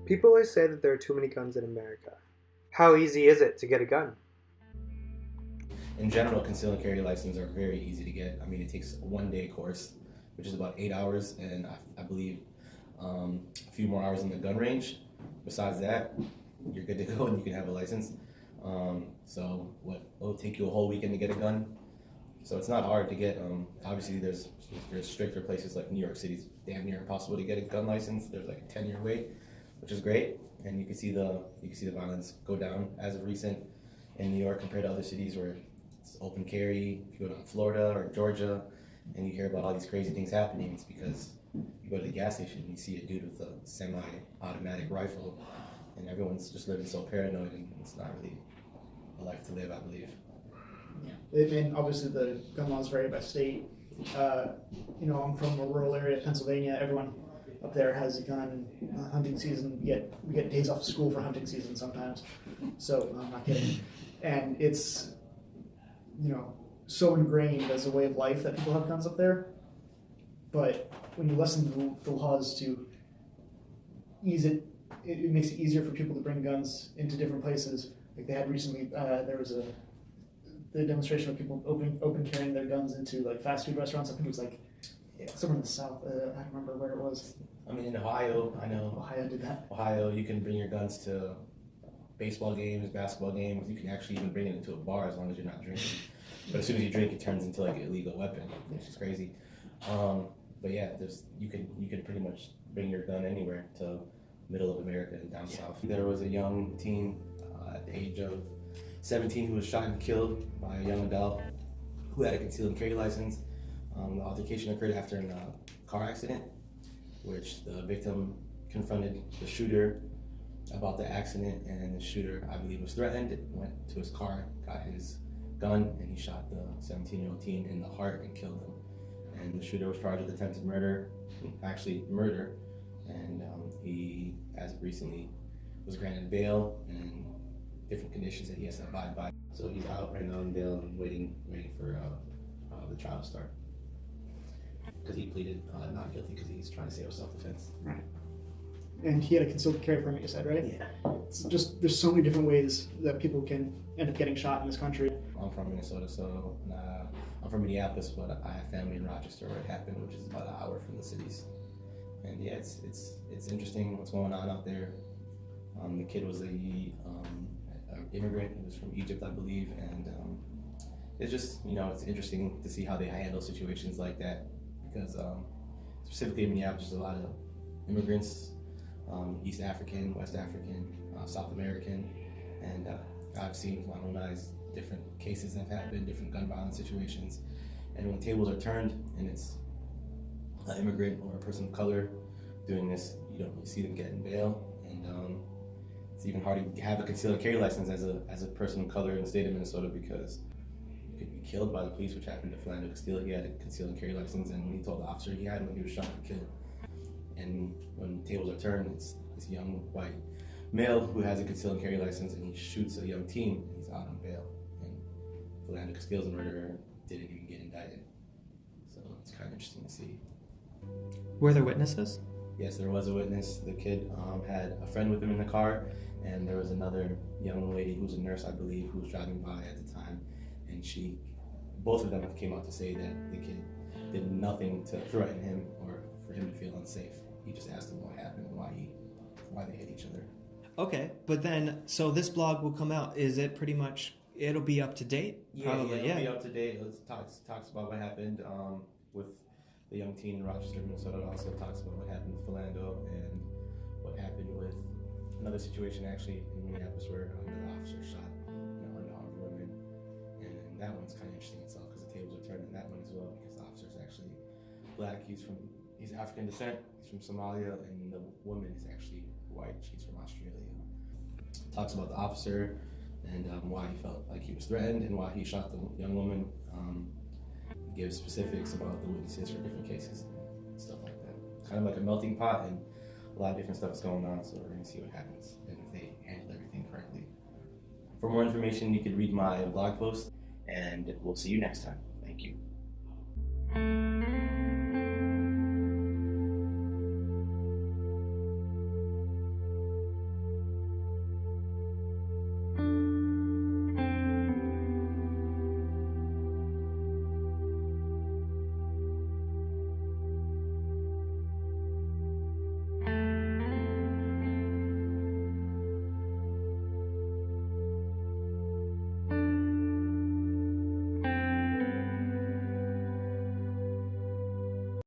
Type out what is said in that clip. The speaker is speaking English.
People always say that there are too many guns in America. How easy is it to get a gun? In general, concealed and carry license are very easy to get. I mean, it takes a one-day course, which is about 8 hours, and I believe a few more hours in the gun range. Besides that, you're good to go and you can have a license. It'll take you a whole weekend to get a gun. So it's not hard to get. Obviously, there's stricter places like New York City's damn near impossible to get a gun license. There's like a 10-year wait, which is great, and you can see the violence go down as of recent in New York compared to other cities where it's open carry. If you go to Florida or Georgia, and you hear about all these crazy things happening, it's because you go to the gas station and you see a dude with a semi-automatic rifle, and everyone's just living so paranoid, and it's not really a life to live, I believe. Yeah, and obviously the gun laws vary by state. I'm from a rural area of Pennsylvania. Everyone up there has a gun. Hunting season, we get days off of school for hunting season sometimes. So I'm not kidding. And it's so ingrained as a way of life that people have guns up there. But when you lessen the laws to ease it, it makes it easier for people to bring guns into different places. Like they had recently, there was the demonstration of people open carrying their guns into like fast food restaurants. I think it was like somewhere in the South. I don't remember where it was. I mean, in Ohio, I know. Ohio did that. Ohio, you can bring your guns to baseball games, basketball games. You can actually even bring it into a bar as long as you're not drinking. But as soon as you drink, it turns into like an illegal weapon, which is crazy. But yeah, you can pretty much bring your gun anywhere to middle of America and down south. There was a young teen at the age of 17 who was shot and killed by a young adult who had a concealed and carry license. The altercation occurred after a car accident, which the victim confronted the shooter about the accident, and the shooter, I believe, was threatened, went to his car, got his gun, and he shot the 17-year-old teen in the heart and killed him. And the shooter was charged with attempted murder, actually murder, and he, as of recently, was granted bail and different conditions that he has to abide by. So he's out right now on bail and waiting for the trial to start. Because he pleaded not guilty because he's trying to say it was self-defense. Right. And he had a concealed carry permit, you said, right? Yeah. It's just, there's so many different ways that people can end up getting shot in this country. I'm from Minnesota, so I'm from Minneapolis, but I have family in Rochester where it happened, which is about an hour from the cities. And yeah, it's interesting what's going on out there. The kid was an immigrant. He was from Egypt, I believe, and it's just, it's interesting to see how they handle situations like that, because specifically in Minneapolis, there's a lot of immigrants, East African, West African, South American, and I've seen with my own eyes different cases that have happened, different gun violence situations, and when tables are turned and it's an immigrant or a person of color doing this, you don't really see them getting bail, and it's even hard to have a concealed carry license as a person of color in the state of Minnesota, because you could be killed by the police, which happened to Philando Castile. He had a concealed carry license, and when he told the officer he had one, he was shot and killed. And when tables are turned, it's this young white male who has a concealed carry license, and he shoots a young teen, and he's out on bail. And Philando Castile's murderer didn't even get indicted. So it's kind of interesting to see. Were there witnesses? Yes, there was a witness. The kid had a friend with him in the car, and there was another young lady who was a nurse, I believe, who was driving by at the time, and both of them came out to say that the kid did nothing to threaten him or for him to feel unsafe. He just asked him what happened and why they hit each other. Okay, but then, so this blog will come out. Is it pretty much, it'll be up to date? Probably, it'll be up to date. It talks about what happened with the young teen in Rochester, Minnesota. It also talks about what happened with Philando and what happened with another situation actually in Minneapolis where another officer shot an unarmed woman. And that one's kind of interesting itself because the tables are turned in that one as well, because the officer's actually black. He's African descent. He's from Somalia, and the woman is actually white. She's from Australia. Talks about the officer and why he felt like he was threatened and why he shot the young woman. Gives specifics about the witnesses for different cases and stuff like that. Kind of like a melting pot, and a lot of different stuff is going on, so we're going to see what happens and if they handle everything correctly. For more information, you can read my blog post, and we'll see you next time. Thank you.